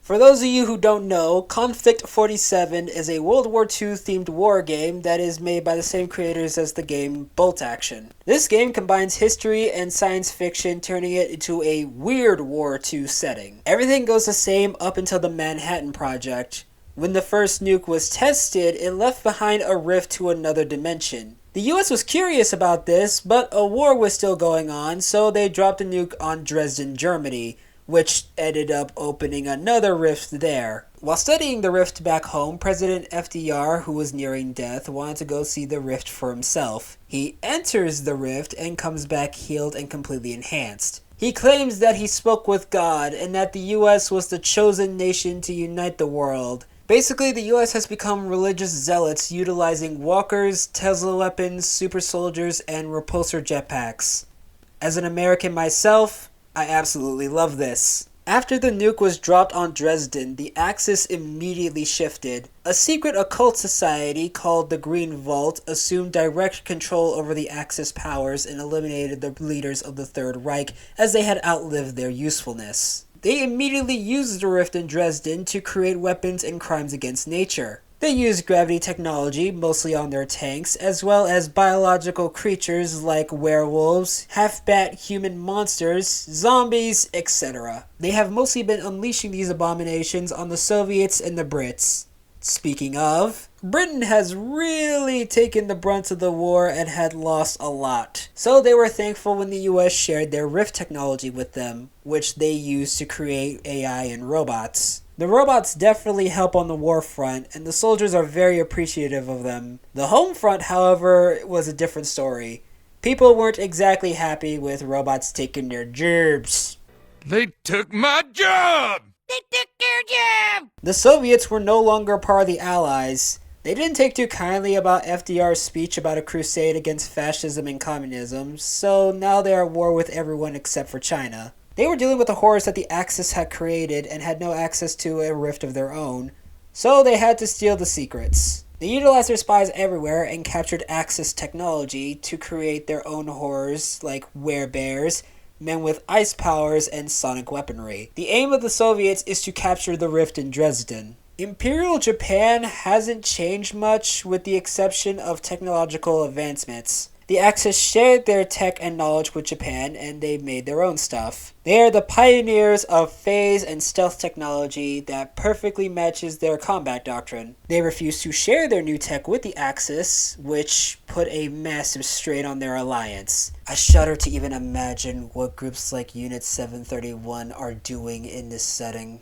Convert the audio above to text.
For those of you who don't know, Konflikt 47 is a World War II themed war game that is made by the same creators as the game Bolt Action. This game combines history and science fiction, turning it into a weird War II setting. Everything goes the same up until the Manhattan Project. When the first nuke was tested, it left behind a rift to another dimension. The US was curious about this, but a war was still going on, so they dropped a nuke on Dresden, Germany, which ended up opening another rift there. While studying the rift back home, President FDR, who was nearing death, wanted to go see the rift for himself. He enters the rift and comes back healed and completely enhanced. He claims that he spoke with God and that the US was the chosen nation to unite the world. Basically, the US has become religious zealots utilizing walkers, Tesla weapons, super soldiers, and repulsor jetpacks. As an American myself, I absolutely love this. After the nuke was dropped on Dresden, the Axis immediately shifted. A secret occult society called the Green Vault assumed direct control over the Axis powers and eliminated the leaders of the Third Reich as they had outlived their usefulness. They immediately used the rift in Dresden to create weapons and crimes against nature. They used gravity technology, mostly on their tanks, as well as biological creatures like werewolves, half-bat human monsters, zombies, etc. They have mostly been unleashing these abominations on the Soviets and the Brits. Speaking of, Britain has really taken the brunt of the war and had lost a lot. So they were thankful when the US shared their rift technology with them, which they used to create AI and robots. The robots definitely help on the war front, and the soldiers are very appreciative of them. The home front, however, was a different story. People weren't exactly happy with robots taking their jobs. They took my job! They took your job! The Soviets were no longer part of the Allies. They didn't take too kindly about FDR's speech about a crusade against fascism and communism, so now they are at war with everyone except for China. They were dealing with the horrors that the Axis had created and had no access to a rift of their own, so they had to steal the secrets. They utilized their spies everywhere and captured Axis technology to create their own horrors like werebears, men with ice powers, and sonic weaponry. The aim of the Soviets is to capture the rift in Dresden. Imperial Japan hasn't changed much with the exception of technological advancements. The Axis shared their tech and knowledge with Japan, and they made their own stuff. They are the pioneers of phase and stealth technology that perfectly matches their combat doctrine. They refuse to share their new tech with the Axis, which put a massive strain on their alliance. I shudder to even imagine what groups like Unit 731 are doing in this setting.